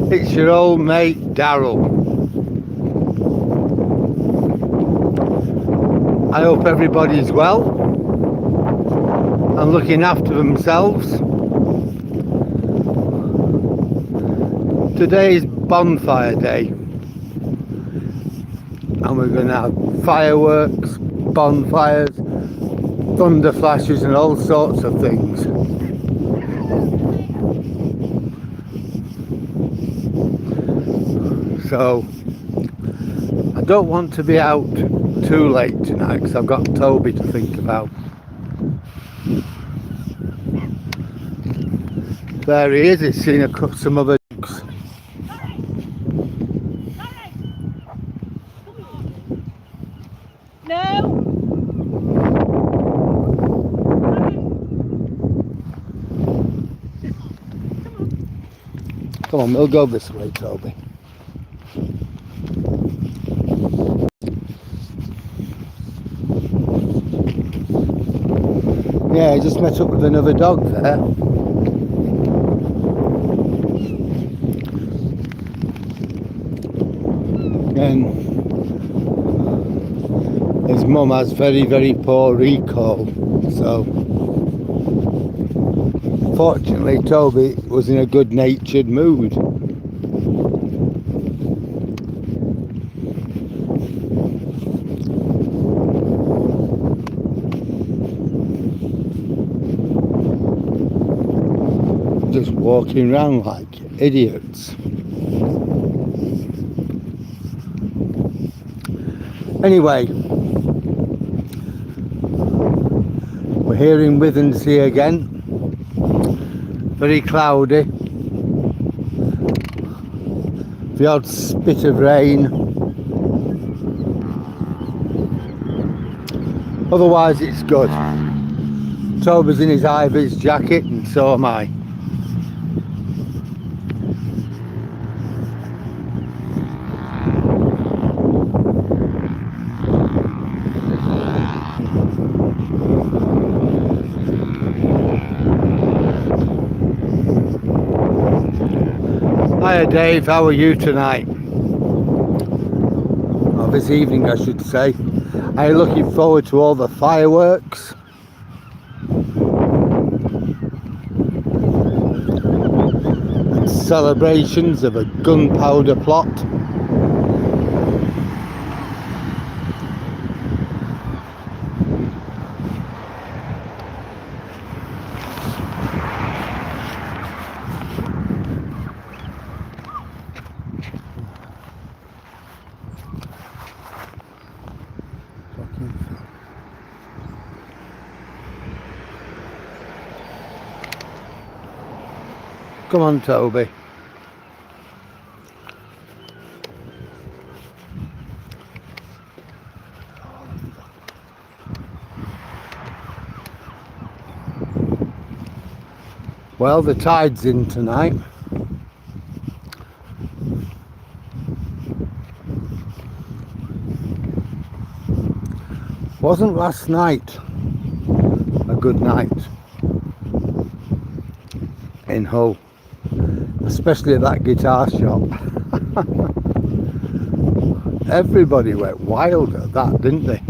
It's your old mate Daryl. I hope everybody's well and looking after themselves. Today is Bonfire Day and we're going to have fireworks, bonfires, thunder flashes and all sorts of things. So I don't want to be out too late tonight because I've got Toby to think about. There he is, he's seen some other dogs. No. Come on, we'll go this way, Toby. Yeah, I just met up with another dog there. And his mum has very, very poor recall. So, fortunately, Toby was in a good-natured mood. Just walking around like idiots. Anyway, we're here in Withernsea again. Very cloudy. The odd spit of rain. Otherwise it's good. Toby's in his Ivy's jacket and so am I. Hiya Dave, how are you tonight? Or this evening I should say. Are you looking forward to all the fireworks? And celebrations of a gunpowder plot? Come on, Toby. Well, the tide's in tonight. Wasn't last night a good night in Hull? Especially at that guitar shop. Everybody went wild at that, didn't they?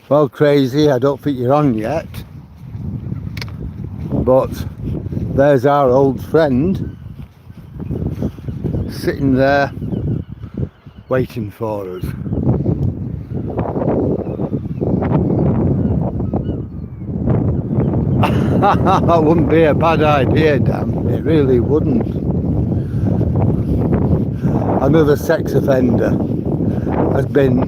Well, Crazy, I don't think you're on yet, but there's our old friend sitting there waiting for us. That wouldn't be a bad idea, Dan. It really wouldn't. Another sex offender has been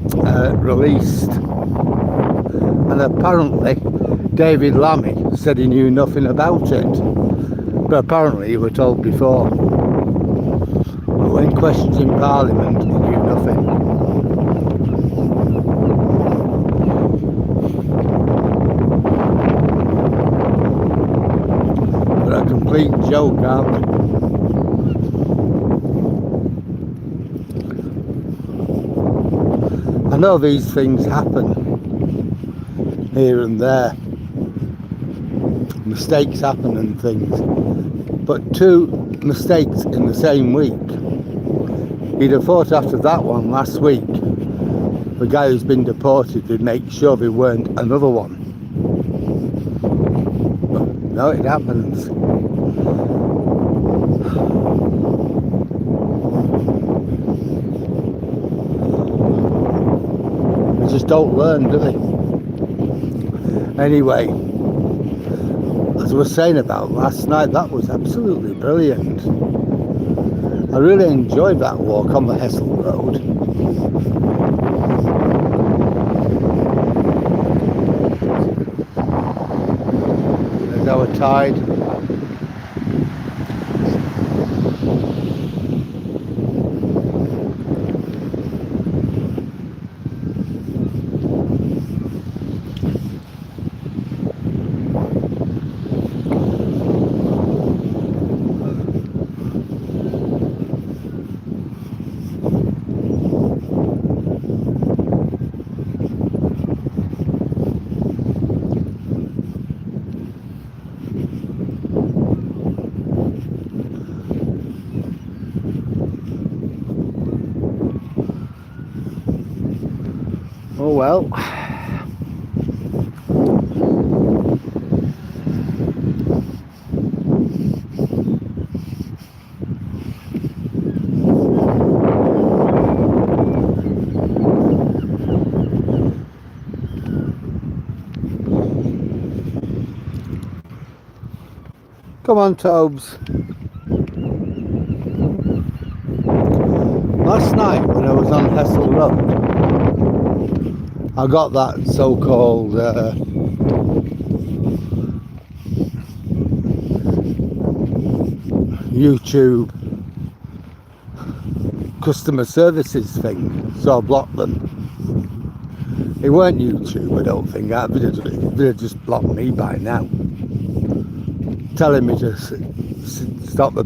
released, and apparently David Lammy said he knew nothing about it, but apparently you were told before. But when questioned in Parliament, he knew nothing. But a complete joke, aren't they? know these things happen here and there. Mistakes happen and things. But 2 mistakes in the same week. You'd have thought after that one last week, the guy who's been deported would make sure there weren't another one. But no, it happens. They just don't learn, do they? Anyway, as I was saying about last night, that was absolutely brilliant. I really enjoyed that walk on the Hessel Road. There's our tide. Oh well. Come on, Tobes. Last night when I was on Hessel Road, I got that so-called YouTube customer services thing, so I blocked them. It weren't YouTube, I don't think. They'd have just blocked me by now, telling me to stop the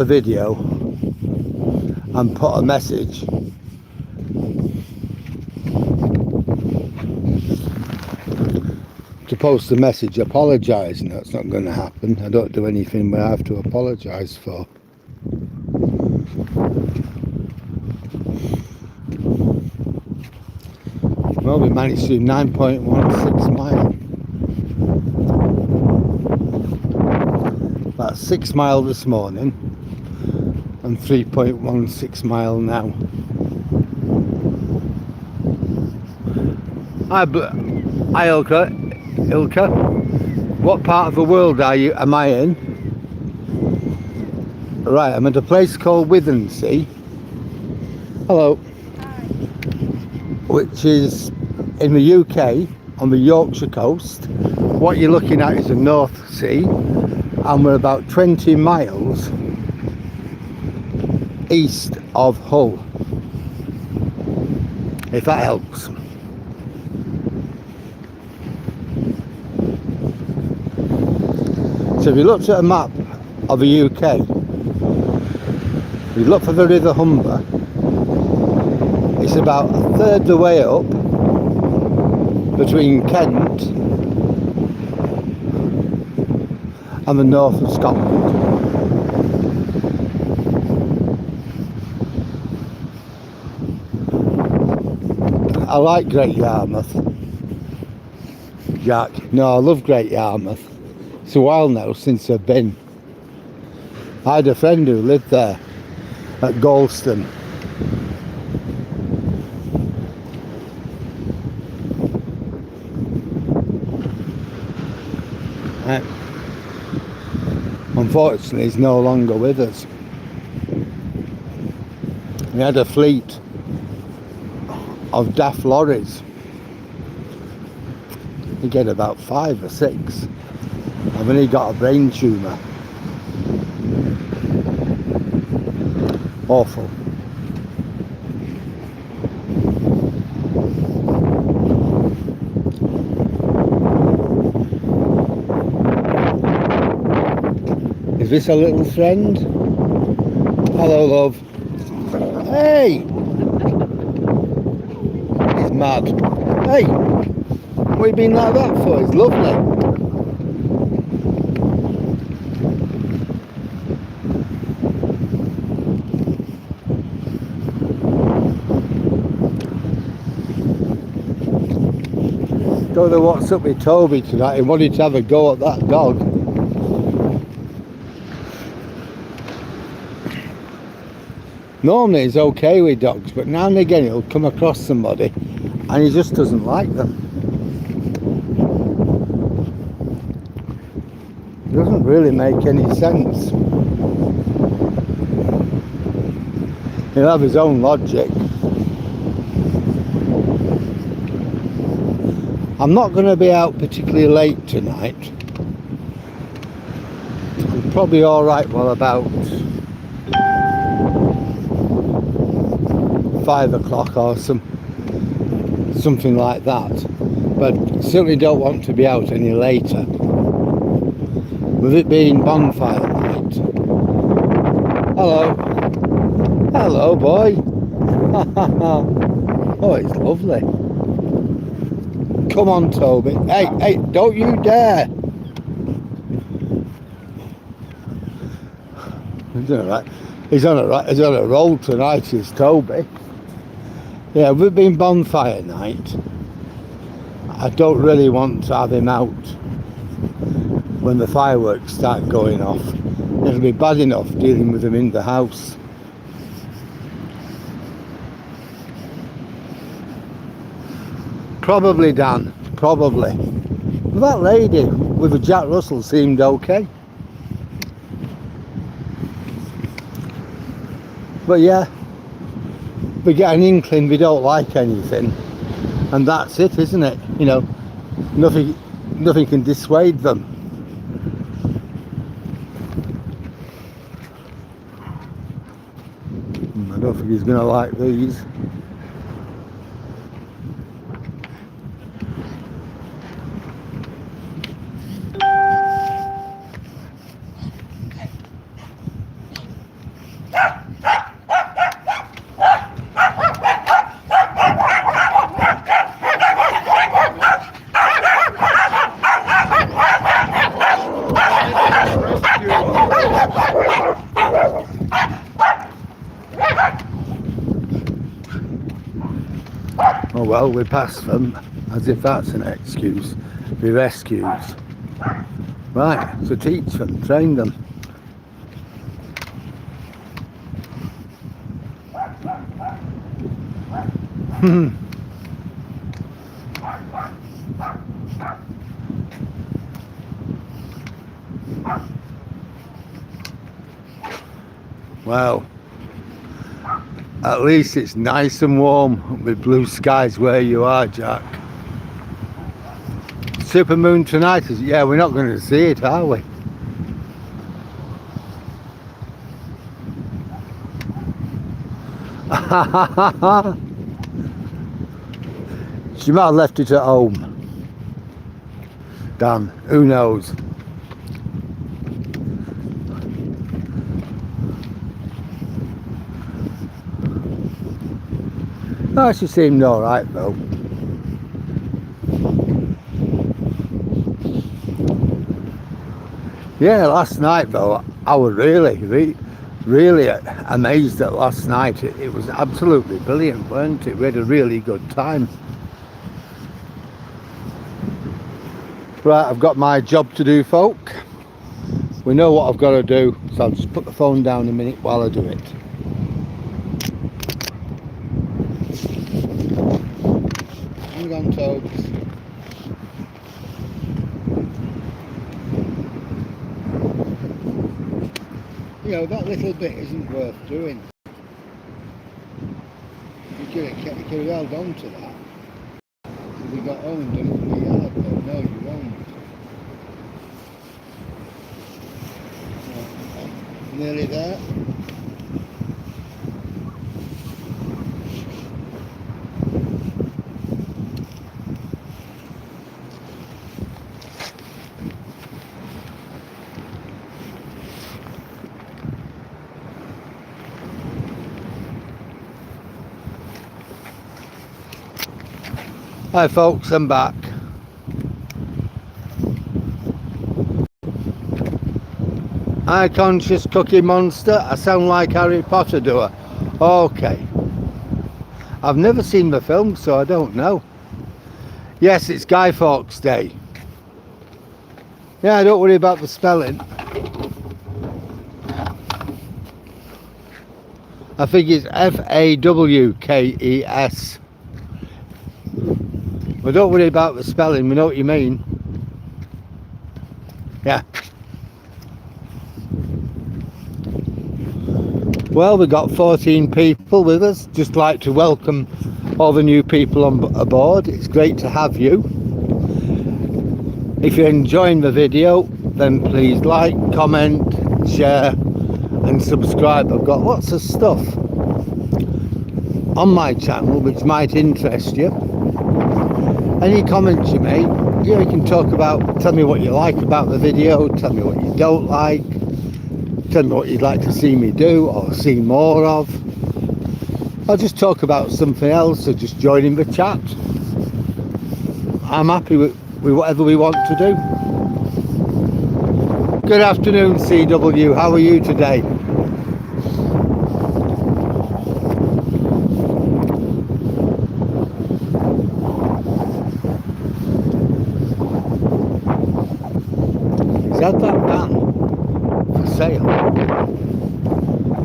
video and put a message. To post a message apologising. That's not going to happen. I don't do anything where I have to apologise for. Well, we managed to do 9.16 miles. About 6 miles this morning and 3.16 miles now. Hi Ilka, what part of the world am I in? Right, I'm at a place called Withernsea. Hello. Hi. Which is in the UK on the Yorkshire coast. What you're looking at is the North Sea, and we're about 20 miles east of Hull, if that helps. So if you looked at a map of the UK, you look for the River Humber, it's about a third the way up between Kent and the north of Scotland. I like Great Yarmouth. Jack, no, I love Great Yarmouth. It's a while now since I've been. I had a friend who lived there at Galston. Unfortunately, he's no longer with us. We had a fleet of daft lorries. He get about 5 or 6. I've only got a brain tumour. Awful. Is this a little friend? Hello, love. Hey! mad. Hey, what have you been like that for? It's lovely. Don't know what's up with Toby tonight. He wanted to have a go at that dog. Normally he's okay with dogs, but now and again he'll come across somebody and he just doesn't like them. It doesn't really make any sense. He'll have his own logic. I'm not going to be out particularly late tonight. I'm probably alright well about 5 o'clock or something like that. But certainly don't want to be out any later. With it being bonfire night. Hello. Hello, boy. Oh, it's lovely. Come on, Toby. Hey, hey, don't you dare. He's on a roll tonight, is Toby. Yeah, we've been bonfire night. I don't really want to have him out when the fireworks start going off. It'll be bad enough dealing with him in the house. Probably, Dan, probably. But that lady with the Jack Russell seemed okay. But yeah, we get an inkling we don't like anything, and that's it, isn't it? You know, nothing can dissuade them. I don't think he's going to like these. Oh well, we passed them, as if that's an excuse. Be rescues. Right, so teach them, train them. Well, at least it's nice and warm with blue skies where you are, Jack. Supermoon tonight, is it? Yeah, we're not going to see it, are we? She might have left it at home. Dan, who knows? Oh, she seemed alright though. Yeah, last night though, I was really amazed at last night. It was absolutely brilliant, weren't it? We had a really good time. Right, I've got my job to do, folk. We know what I've got to do, so I'll just put the phone down a minute while I do it. Hang on, Tobes. You know, that little bit isn't worth doing. You could have held on to that. We got owned and we had, but no, you won't. Nearly there. Hi folks, I'm back. Hi conscious cookie monster, I sound like Harry Potter, do I? Okay. I've never seen the film, so I don't know. Yes, it's Guy Fawkes Day. Yeah, don't worry about the spelling. I think it's Fawkes. But don't worry about the spelling, we know what you mean. Yeah. Well, we've got 14 people with us. Just like to welcome all the new people on aboard. It's great to have you. If you're enjoying the video, then please like, comment, share and subscribe. I've got lots of stuff on my channel which might interest you. Any comments you make, you can talk about, tell me what you like about the video, tell me what you don't like, tell me what you'd like to see me do or see more of. I'll just talk about something else or just join in the chat. I'm happy with whatever we want to do. Good afternoon, CW. How are you today? He's had that van for sale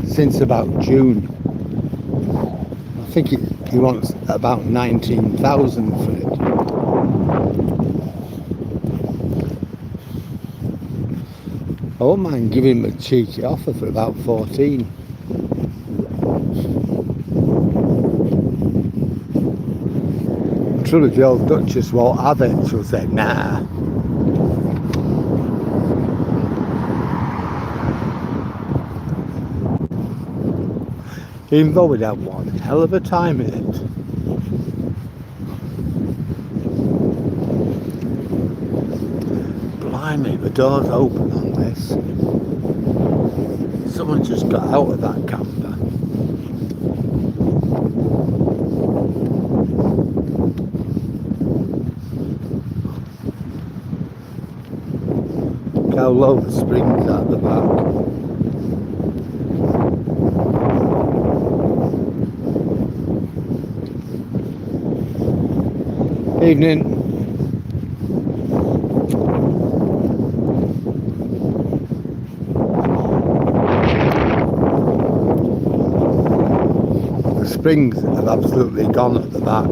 since about June. I think he wants about 19,000 for it. I won't mind giving him a cheeky offer for about 14. I'm sure the old Duchess won't have it. She'll say, nah. Even though we'd have one hell of a time in it. Blimey, the door's open on this. Someone just got out of that camper. Look how low the springs are at the back. Evening. The springs have absolutely gone at the back.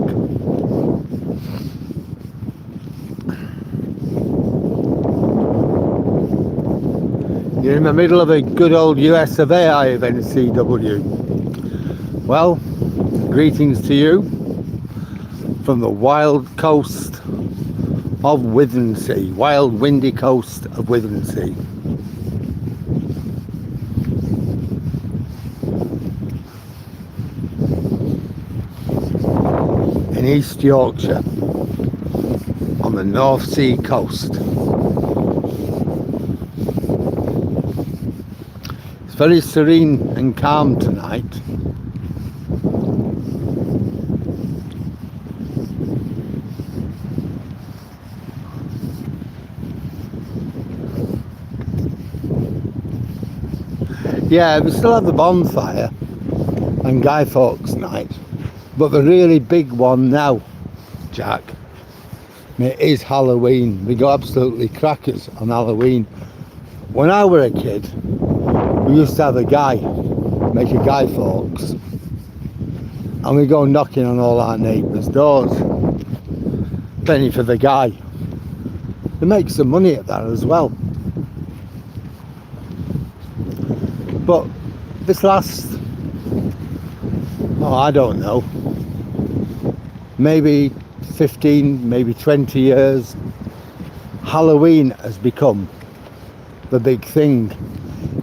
You're in the middle of a good old US of A, are you then, CW? Well, greetings to you from the wild coast of Withernsea, wild windy coast of Withernsea. In East Yorkshire, on the North Sea coast. It's very serene and calm tonight. Yeah, we still have the bonfire and Guy Fawkes night, but the really big one now, Jack, it is Halloween. We go absolutely crackers on Halloween. When I were a kid, we used to have a guy, make a Guy Fawkes, and we go knocking on all our neighbours' doors, penny for the guy. They make some money at that as well. But this last, I don't know, maybe 15, maybe 20 years, Halloween has become the big thing.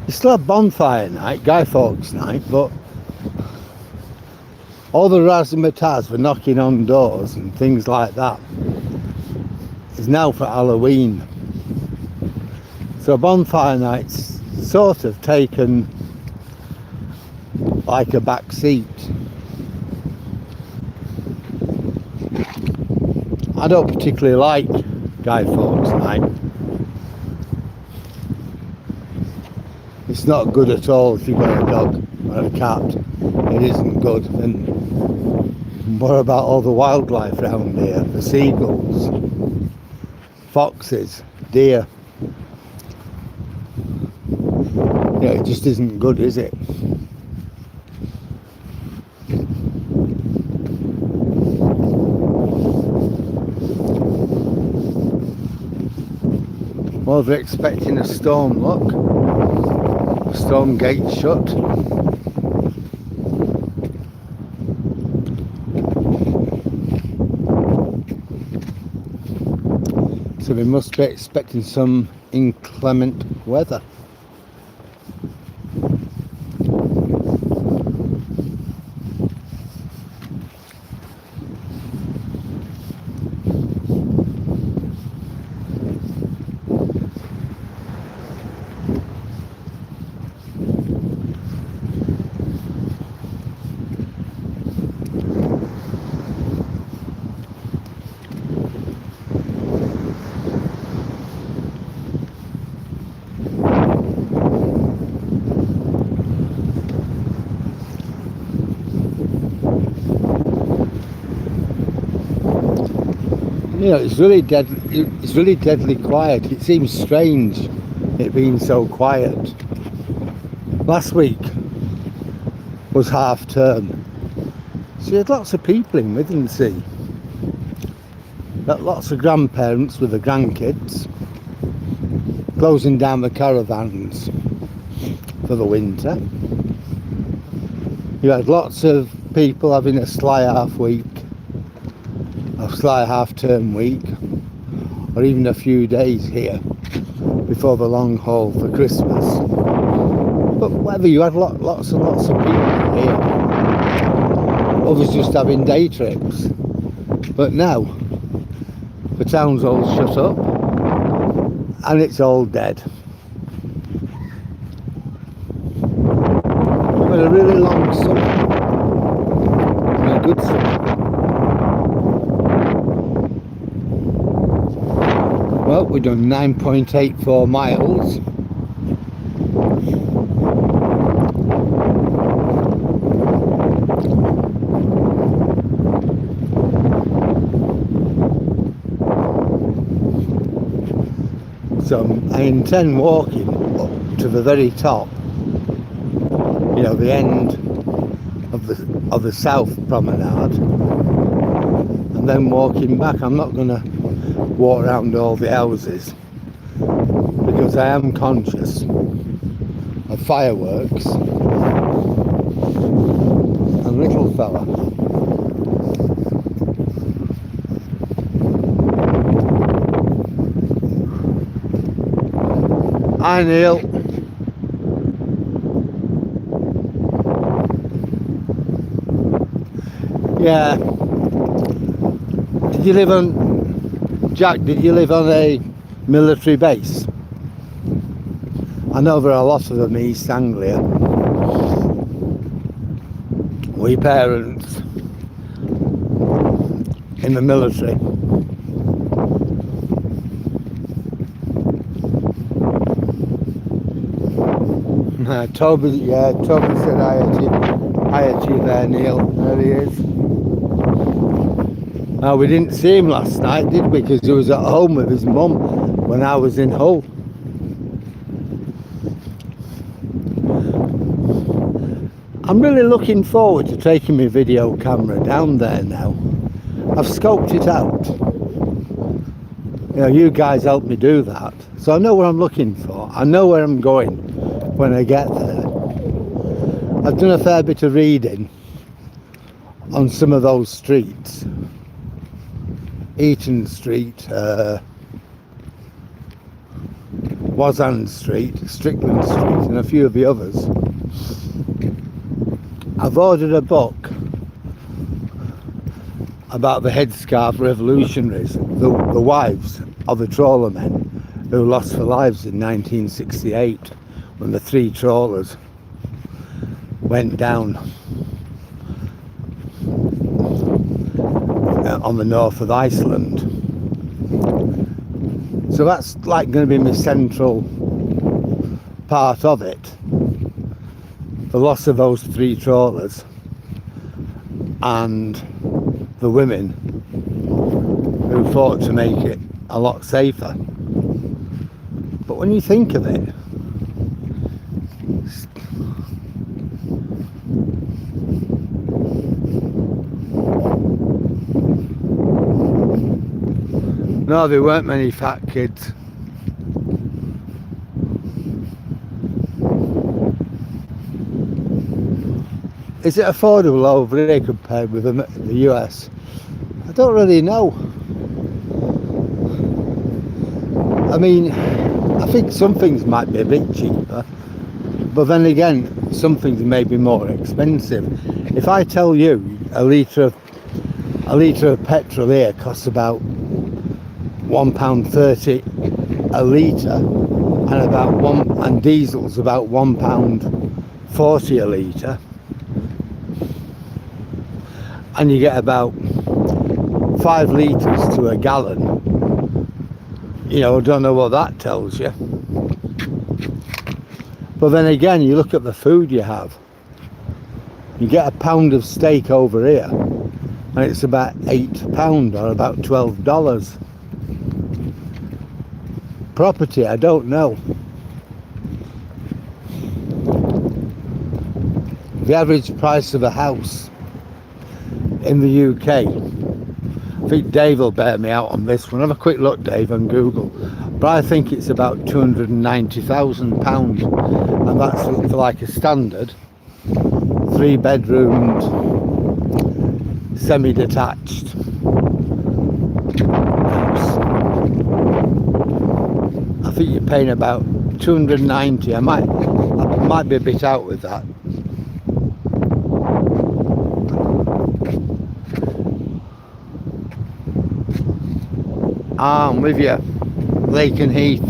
You still have bonfire night, Guy Fawkes night, but all the razzmatazz for knocking on doors and things like that is now for Halloween. So bonfire night's sort of taken like a back seat. I don't particularly like Guy Fawkes Night. It's not good at all if you've got a dog or a cat. It isn't good. And what about all the wildlife around here? The seagulls, foxes, deer. Yeah, it just isn't good, is it? Well, they're expecting a storm, look. The storm gate's shut. So we must be expecting some inclement weather. You know, it's really dead. It's really deadly quiet. It seems strange it being so quiet. Last week was half term, so you had lots of people in Withernsea. Lots of grandparents with the grandkids, closing down the caravans for the winter. You had lots of people having a sly half-term week, or even a few days here before the long haul for Christmas. But whatever, you had lots and lots of people here. Others just having day trips. But now the town's all shut up and it's all dead. We've had a really long summer and a good summer. Well, we've done 9.84 miles. So I intend walking up to the very top, you know, the end of the south promenade, and then walking back. I'm not going to walk around all the houses because I am conscious of fireworks and little fella. Hi Neil. Yeah. Did you live on Jack, did you live on a military base? I know there are a lot of them in East Anglia. We parents in the military. Toby said hi at you there, Neil. There he is. We didn't see him last night, did we? Because he was at home with his mum when I was in Hull. I'm really looking forward to taking my video camera down there now. I've scoped it out. You know, you guys helped me do that. So I know what I'm looking for. I know where I'm going when I get there. I've done a fair bit of reading on some of those streets. Eaton Street, Withernsea Street, Strickland Street, and a few of the others. I've ordered a book about the headscarf revolutionaries, the wives of the trawlermen who lost their lives in 1968 when the 3 trawlers went down on the north of Iceland. So that's like going to be my central part of it. The loss of those 3 trawlers and the women who fought to make it a lot safer. But when you think of it, no, there weren't many fat kids. Is it affordable over here compared with the US? I don't really know. I mean, I think some things might be a bit cheaper, but then again, some things may be more expensive. If I tell you a litre of petrol here costs about £1.30 a litre, and diesel's about £1.40 a litre, and you get about 5 litres to a gallon. You know, I don't know what that tells you. But then again, you look at the food you have. You get a pound of steak over here, and it's about £8 or about $12. Property, I don't know. The average price of a house in the UK, I think Dave will bear me out on this one. Have a quick look, Dave, on Google. But I think it's about £290,000, and that's for like a standard 3-bedroomed, semi-detached house. I think you're paying about 290. I might be a bit out with that. I'm with you. Lake and Heath.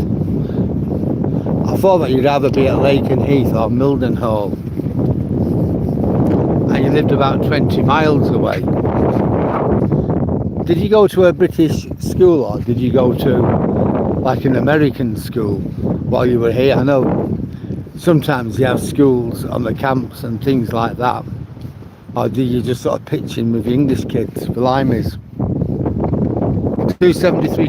I thought that you'd rather be at Lake and Heath or Mildenhall, and you lived about 20 miles away. Did you go to a British school, or did you go to like an American school while you were here? I know sometimes you have schools on the camps and things like that. Or did you just sort of pitch in with the English kids for limeys? 273.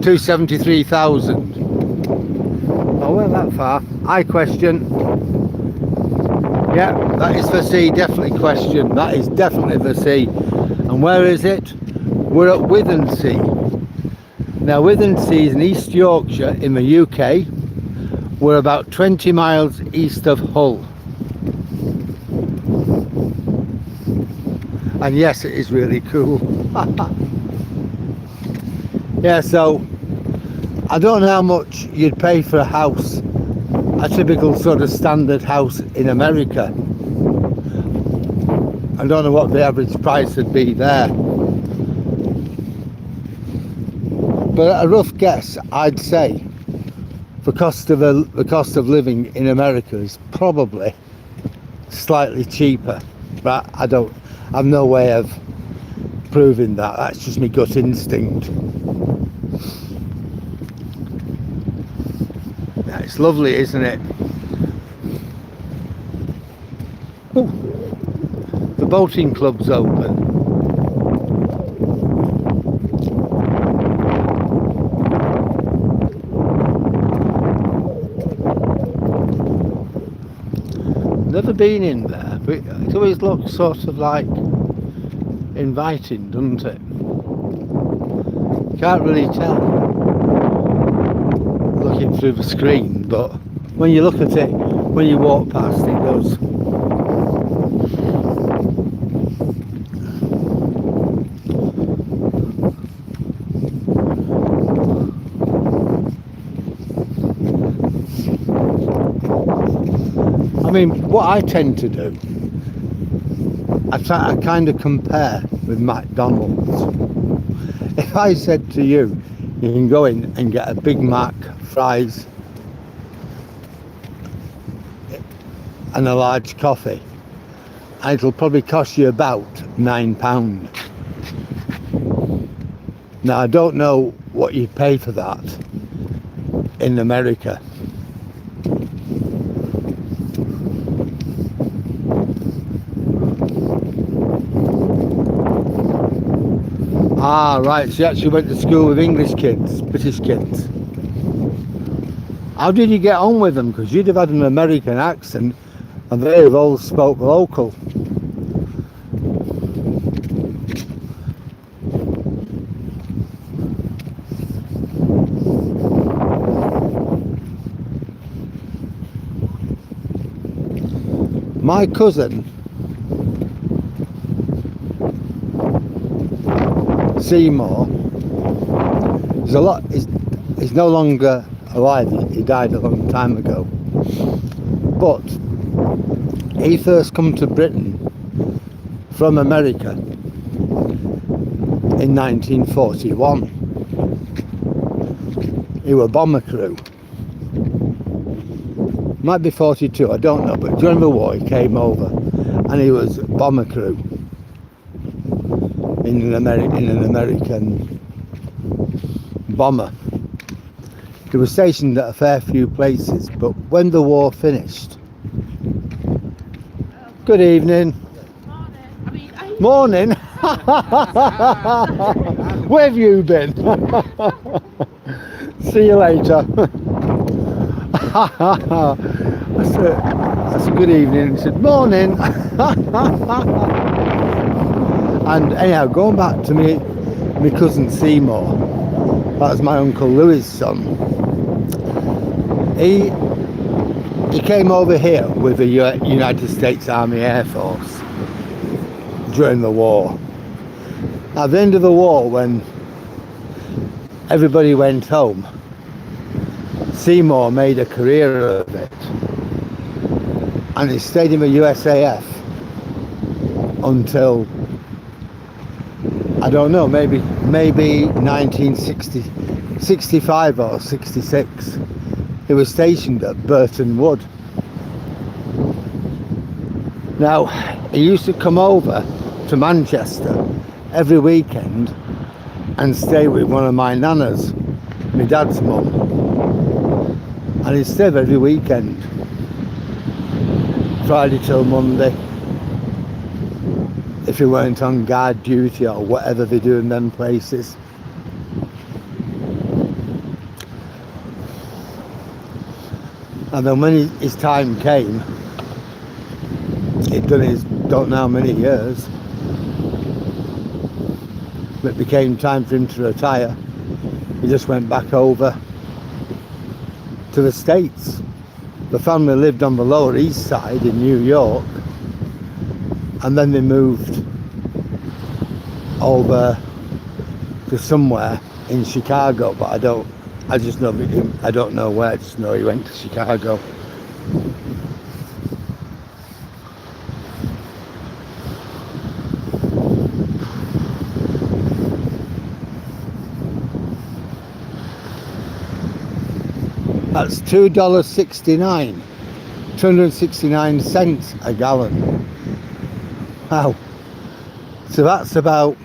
$273,000. I went that far. I question. Yeah, that is for C. Definitely question. That is definitely for C. And where is it? We're at Withernsea. Now, Withernsea is in East Yorkshire in the UK. We're about 20 miles east of Hull. And yes, it is really cool. Yeah, so I don't know how much you'd pay for a house, a typical sort of standard house in America. I don't know what the average price would be there. But at a rough guess, I'd say the cost of living in America is probably slightly cheaper. But I've no way of proving that. That's just my gut instinct. Yeah, it's lovely, isn't it? Ooh, the boating club's open. Never been in there, but it always looks sort of like inviting, doesn't it? Can't really tell looking through the screen, but when you look at it, when you walk past, it does. I mean, what I tend to do, I kind of compare with McDonald's. If I said to you, you can go in and get a Big Mac, fries, and a large coffee, and it'll probably cost you about £9. Now I don't know what you'd pay for that in America. Ah, right, so you actually went to school with English kids, British kids. How did you get on with them? Because you'd have had an American accent and they have all spoke local. My cousin Seymour he's no longer alive. He died a long time ago, but he first come to Britain from America in 1941. He was bomber crew, might be 42, I don't know, but during the war he came over and he was bomber crew in an American bomber. He was stationed at a fair few places, but when the war finished... Good evening. Morning. Where have you been? See you later. That's a good evening. He said, morning. And anyhow, going back to my cousin Seymour, that was my Uncle Louis' son. He came over here with the United States Army Air Force during the war. At the end of the war, when everybody went home, Seymour made a career of it, and he stayed in the USAF until, I don't know, maybe 1965 or 66. He was stationed at Burton Wood. Now, he used to come over to Manchester every weekend and stay with one of my nanas, my dad's mum. And he'd stay every weekend, Friday till Monday, if he weren't on guard duty or whatever they do in them places. And then when his time came, he'd done his don't know how many years, but it became time for him to retire. He just went back over to the States. The family lived on the Lower East Side in New York, and then they moved over to somewhere in Chicago, but I don't know where, I just know he went to Chicago. That's $2.69, 269 cents a gallon. Wow. So that's about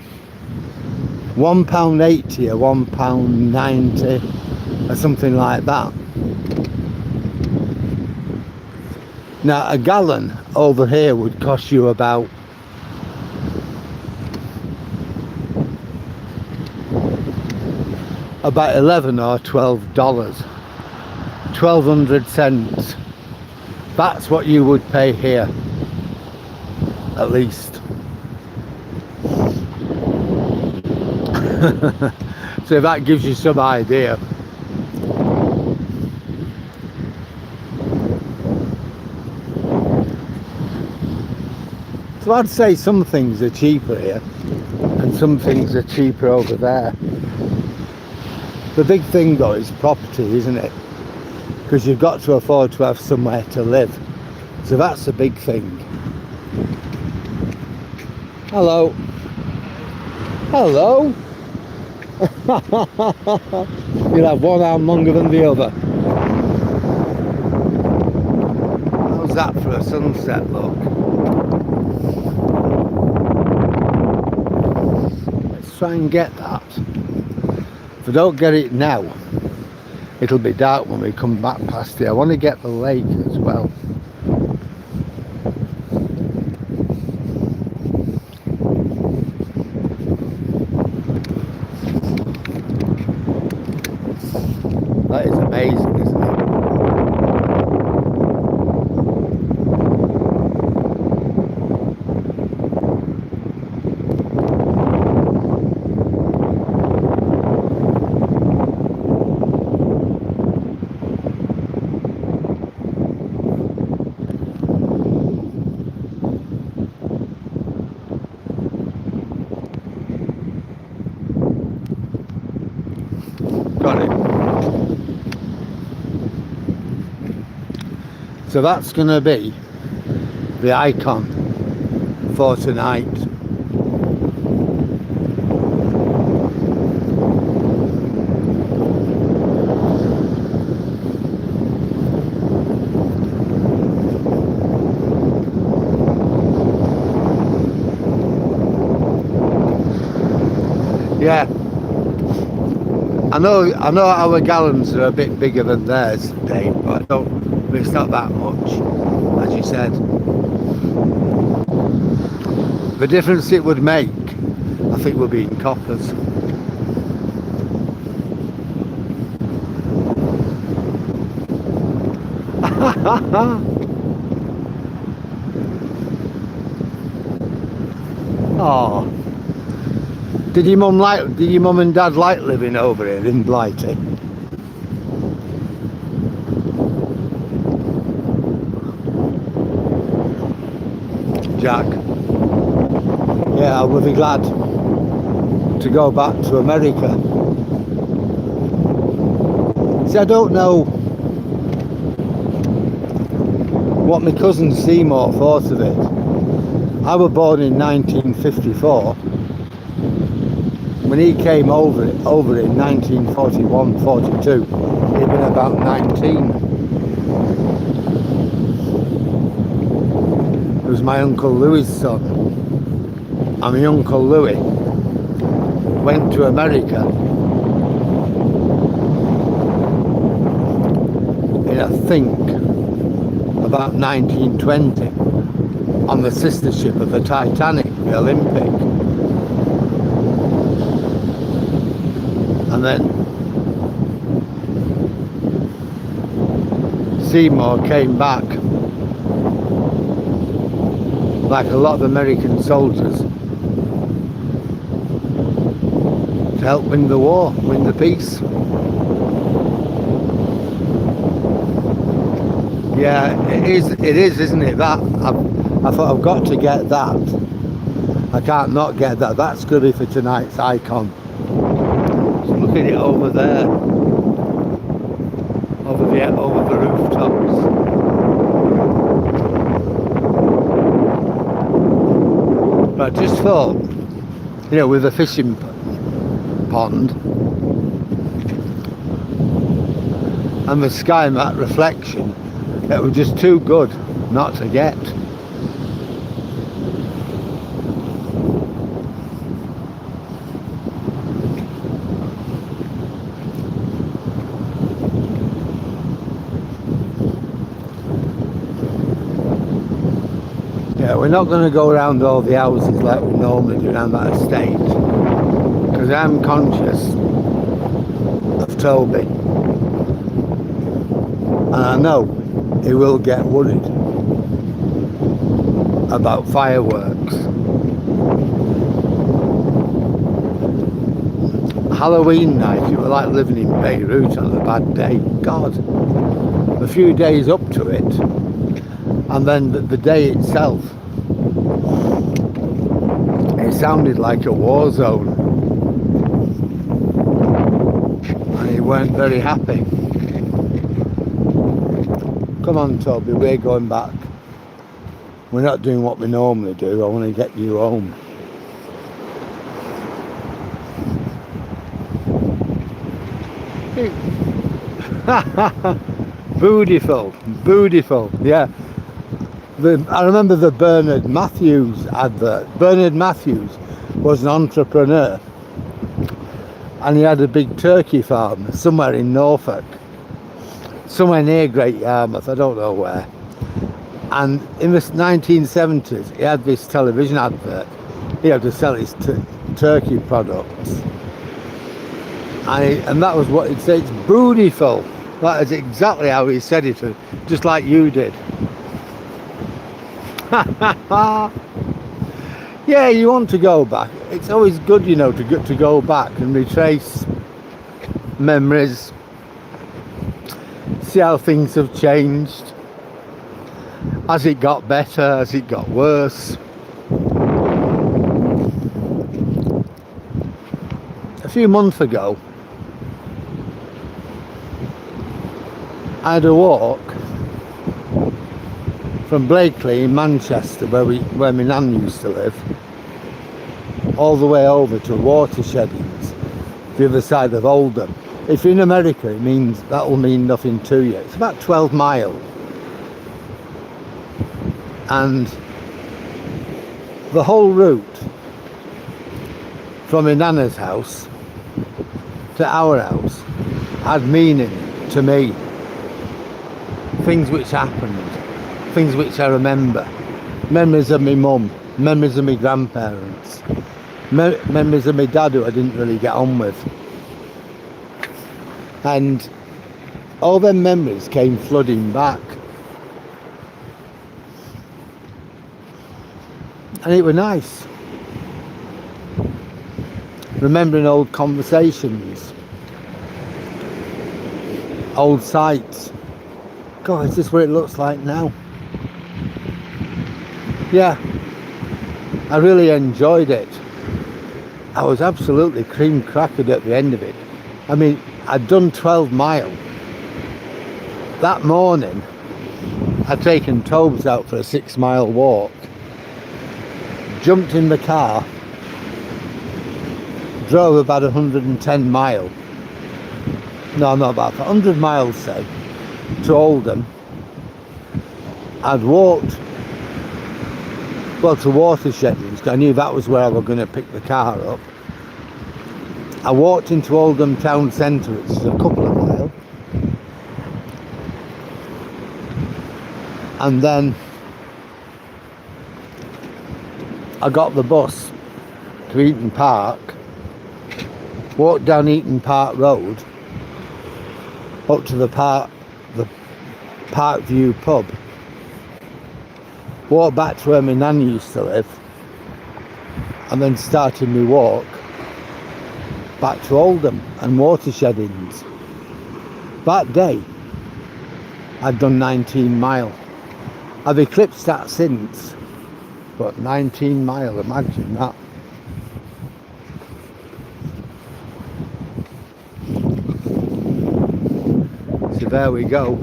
£1.80 or £1.90 or something like that. Now a gallon over here would cost you about $11 or $12. 1,200 cents. That's what you would pay here, at least. So that gives you some idea. So I'd say some things are cheaper here and some things are cheaper over there. The big thing though is property, isn't it? Because you've got to afford to have somewhere to live. So that's a big thing. Hello. Hello. You'll have one arm longer than the other. How's that for a sunset look? try and get that. If I don't get it now, it'll be dark when we come back past it. I want to get the lake as well. That is amazing, isn't it? Got it. So that's going to be the icon for tonight. Yeah. I know our gallons are a bit bigger than theirs, Dave, but it's not that much, as you said. The difference it would make, I think, would be in coppers. Oh. Did your mum and dad like living over here in Blighty? Jack? Yeah, I would be glad to go back to America. See, I don't know what my cousin Seymour thought of it. I was born in 1954. When he came over in 1941-42, he'd been about 19. It was my Uncle Louis's son. And my Uncle Louis went to America in, I think, about 1920 on the sister ship of the Titanic, the Olympic. And then Seymour came back, like a lot of American soldiers, to help win the war, win the peace. Yeah, it is, isn't it? That I thought I've got to get that. I can't not get that. That's good for tonight's icon. Look at it over there, over the rooftops. But I just thought, you know, with a fishing pond and the sky and that reflection, it was just too good not to get. Yeah, we're not going to go around all the houses like we normally do around that estate, because I'm conscious of Toby, and I know he will get worried about fireworks. Halloween night, it was like living in Beirut on a bad day. God, a few days up to it, and then the day itself, it sounded like a war zone, and he weren't very happy. Come on, Toby, we're going back. We're not doing what we normally do. I want to get you home. Beautiful, yeah. I remember the Bernard Matthews advert. Bernard Matthews was an entrepreneur and he had a big turkey farm somewhere in Norfolk, somewhere near Great Yarmouth, I don't know where. And in the 1970s, he had this television advert. He had to sell his turkey products. And that was what he'd say, it's beautiful. That is exactly how he said it, just like you did. Yeah, you want to go back. It's always good, you know, to go back and retrace memories, see how things have changed. Has it got better? Has it got worse? A few months ago, I had a walk from Blakely in Manchester, where my nan used to live, all the way over to Watersheddings, the other side of Oldham. If you're in America, that will mean nothing to you. It's about 12 miles. And the whole route from my nana's house to our house had meaning to me. Things which happened, things which I remember. Memories of my mum, memories of my grandparents, memories of my dad who I didn't really get on with. And all them memories came flooding back. And it was nice. Remembering old conversations, old sights. God, is this what it looks like now? Yeah, I really enjoyed it. I was absolutely cream crackered at the end of it. I mean, I'd done 12 miles. That morning, I'd taken Tobes out for a 6-mile walk, jumped in the car, drove about 110 miles. No, not about 100 miles, say, to Oldham. I'd walked, well, to Watersheddings, because I knew that was where I was going to pick the car up. I walked into Oldham town centre, which is a couple of miles. And then I got the bus to Eaton Park, walked down Eaton Park Road, up to the Parkview pub, walked back to where my nan used to live, and then started my walk back to Oldham and Watersheddings. That day, I'd done 19 miles. I've eclipsed that since, but 19 miles, imagine that. So there we go.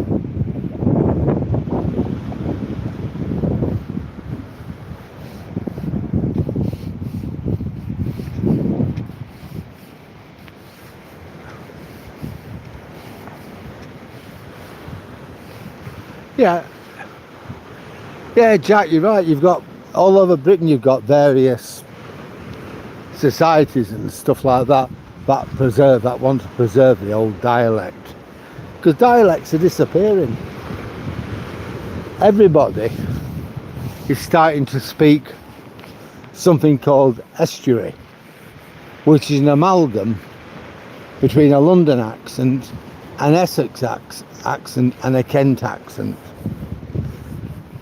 Yeah, Jack, you're right. You've got all over Britain, you've got various societies and stuff like that that want to preserve the old dialect, because dialects are disappearing. Everybody is starting to speak something called estuary, which is an amalgam between a London accent, an Essex accent and a Kent accent.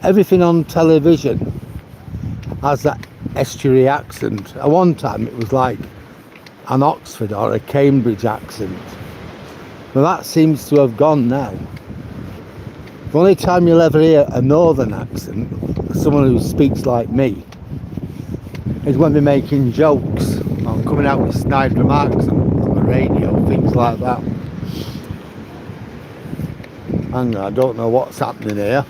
Everything on television has that estuary accent. At one time it was like an Oxford or a Cambridge accent, but that seems to have gone now. The only time you'll ever hear a northern accent, someone who speaks like me, is when they're making jokes or coming out with snide remarks on the radio, things like that. Hang on, I don't know what's happening here,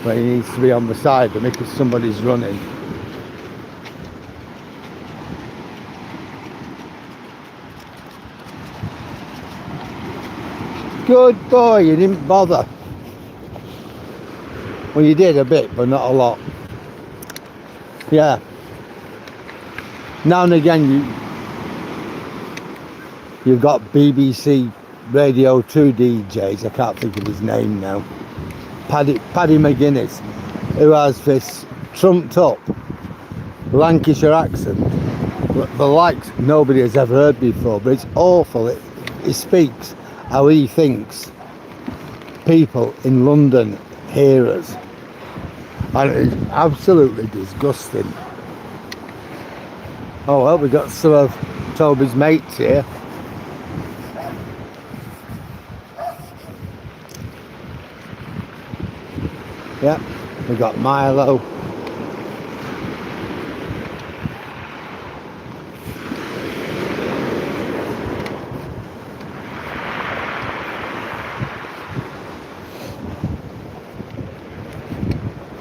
but he needs to be on the side of me because somebody's running. Good boy, you didn't bother. Well, you did a bit, but not a lot. Yeah. Now and again You've got BBC Radio 2 DJs, I can't think of his name now, Paddy McGuinness, who has this trumped up Lancashire accent, the likes nobody has ever heard before, but it's awful. He speaks how he thinks people in London hear us, and it's absolutely disgusting. Oh well, we've got some of Toby's mates here. Yeah, we've got Milo.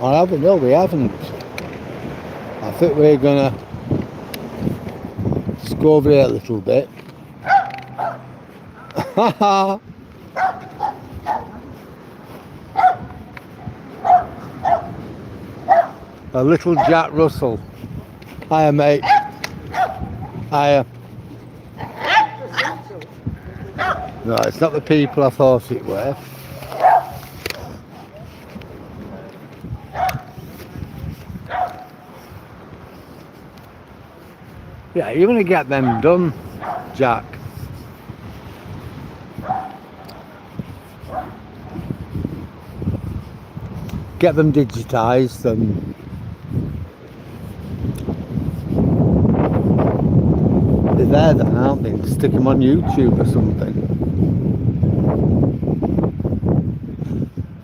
I haven't, no, we haven't. I think we're gonna just go over here a little bit. A little Jack Russell. Hiya, mate. Hiya. No, it's not the people I thought it were. Yeah, you're going to get them done, Jack. Get them digitised and they're there then, aren't they? Stick them on YouTube or something.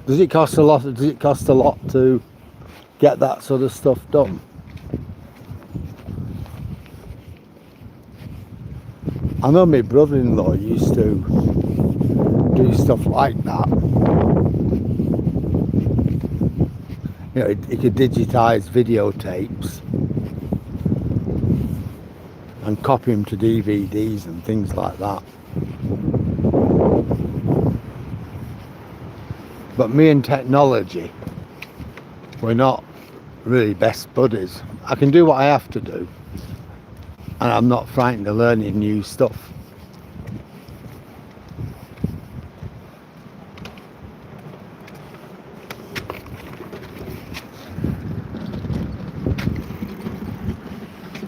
Does it cost a lot? Does it cost a lot to get that sort of stuff done? I know my brother-in-law used to do stuff like that. You know, he could digitise videotapes and copy them to DVDs and things like that. But me and technology, we're not really best buddies. I can do what I have to do, and I'm not frightened of learning new stuff.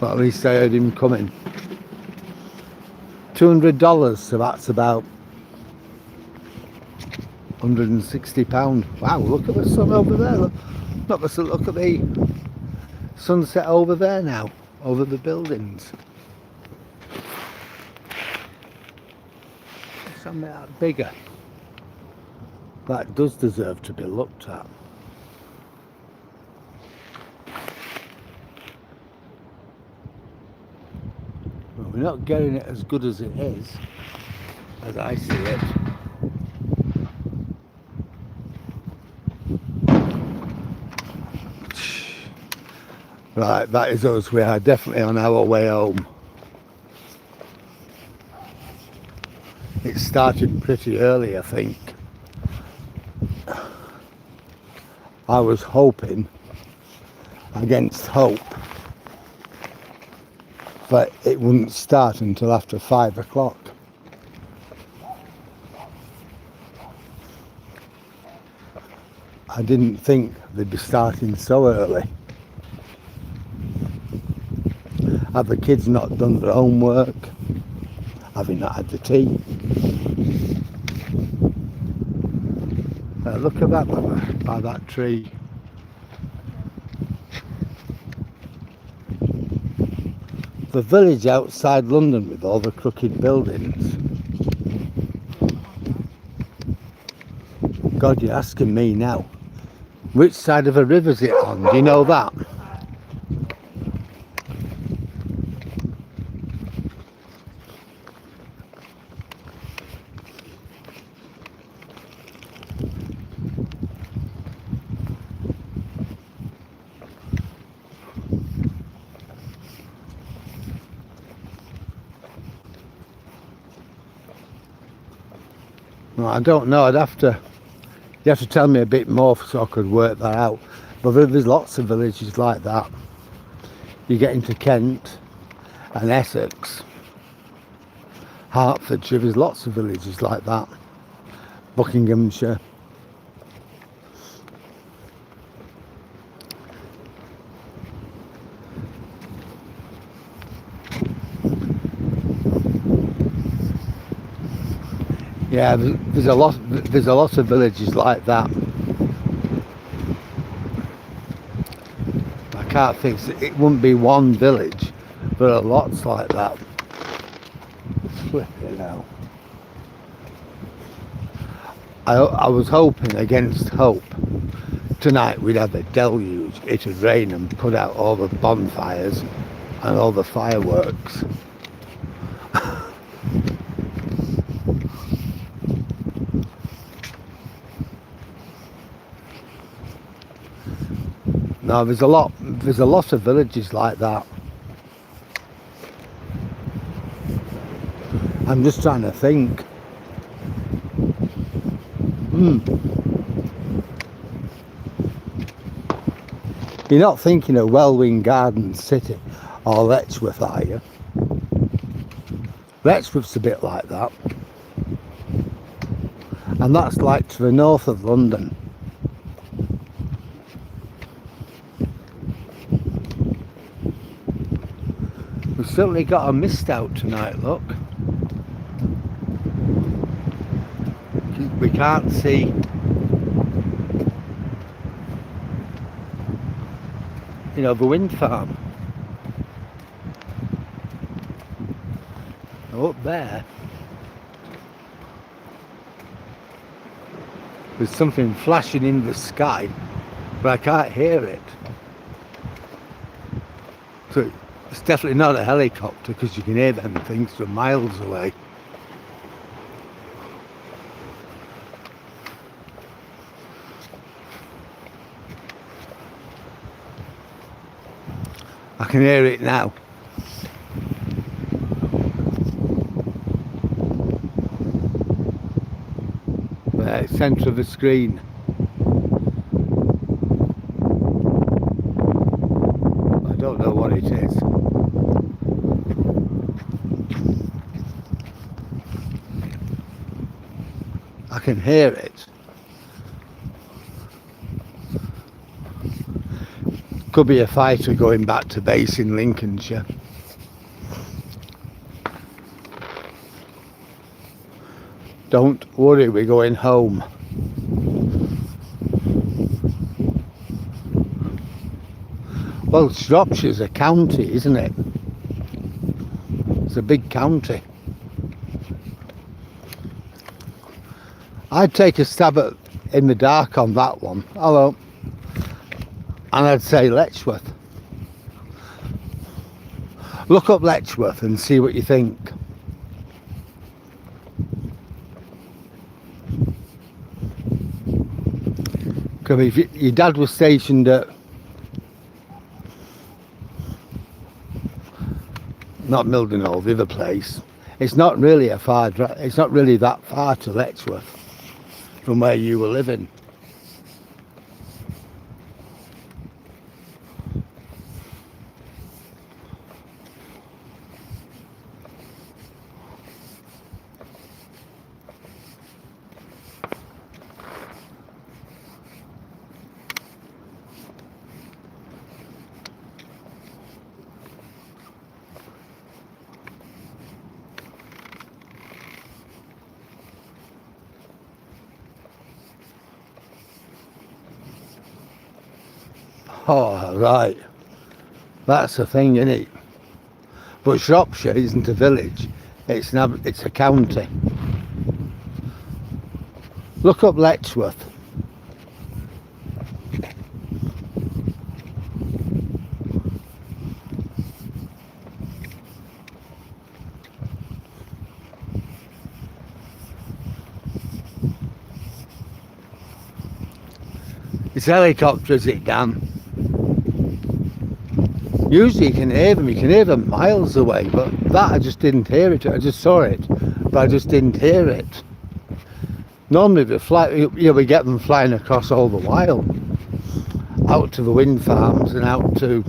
But at least I heard him coming. $200, so that's about £160. Wow, look at the sun over there. Look at the sunset over there now, over the buildings. Something that bigger. That does deserve to be looked at. Well, we're not getting it as good as it is, as I see it. Right, that is us. We are definitely on our way home. It started pretty early, I think. I was hoping, against hope, that it wouldn't start until after 5 o'clock. I didn't think they'd be starting so early. Have the kids not done their homework? Have they not had the tea? Look at that by that tree. The village outside London with all the crooked buildings. God, you're asking me now. Which side of a river's it on? Do you know that? Well, I don't know. You have to tell me a bit more so I could work that out. But there's lots of villages like that. You get into Kent and Essex, Hertfordshire, there's lots of villages like that. Buckinghamshire. Yeah, there's a lot of villages like that. I can't think, it wouldn't be one village, but a lots like that. Flipping hell. I was hoping against hope tonight we'd have a deluge. It would rain and put out all the bonfires and all the fireworks. No, there's a lot of villages like that. I'm just trying to think. You're not thinking of Welwyn Garden City or Letchworth, are you? Letchworth's a bit like that. And that's like to the north of London. We've certainly got a mist out tonight, look. We can't see. You know, the wind farm. Up there, there's something flashing in the sky, but I can't hear it. So it's definitely not a helicopter, because you can hear them things from miles away. I can hear it now. There, centre of the screen. I don't know what it is. I can hear it. Could be a fighter going back to base in Lincolnshire. Don't worry, we're going home. Well, Shropshire's a county, isn't it? It's a big county. I'd take a stab in the dark on that one. Hello. And I'd say Letchworth. Look up Letchworth and see what you think. Because if your dad was stationed at, not Mildenhall, the other place, it's not really it's not really that far to Letchworth from where you were living. Oh, right. That's the thing, isn't it? But Shropshire isn't a village. It's a county. Look up Letchworth. It's helicopters, it Dan. Usually you can hear them miles away, but that I just didn't hear it. I just saw it, but I just didn't hear it. Normally we get them flying across all the while, out to the wind farms and out to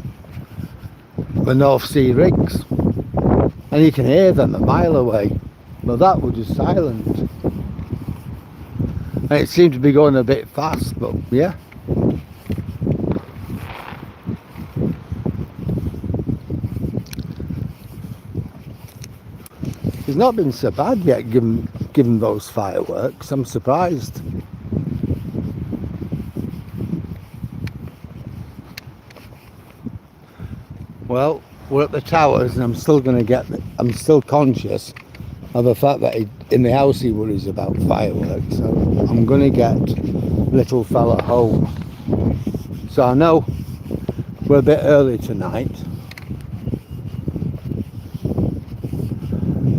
the North Sea rigs, and you can hear them a mile away. But that was just silent. And it seemed to be going a bit fast, but yeah. It's not been so bad yet, given those fireworks. I'm surprised. Well, we're at the towers, and I'm still conscious of the fact that in the house he worries about fireworks. So I'm going to get little fella home. So I know we're a bit early tonight.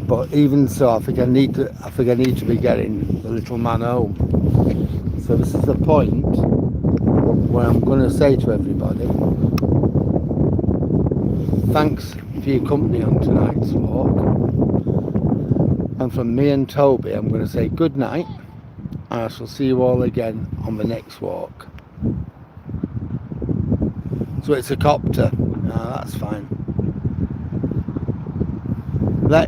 But even so, I think I need to be getting the little man home. So this is the point where I'm going to say to everybody, thanks for your company on tonight's walk. And from me and Toby, I'm going to say good night, and I shall see you all again on the next walk. So it's a copter. No, that's fine.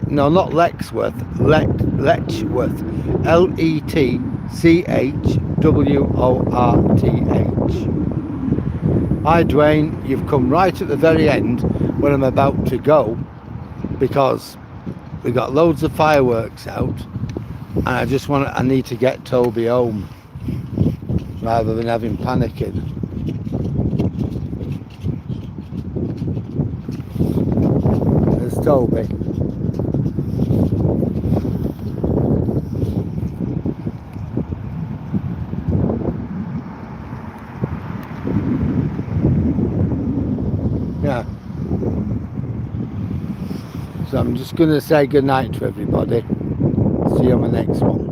No, not Lexworth, Letchworth, Letchworth. Hi Dwayne, you've come right at the very end when I'm about to go, because we got loads of fireworks out, and I need to get Toby home rather than having panicking. There's Toby. Yeah. So I'm just going to say good night to everybody. See you on the next one.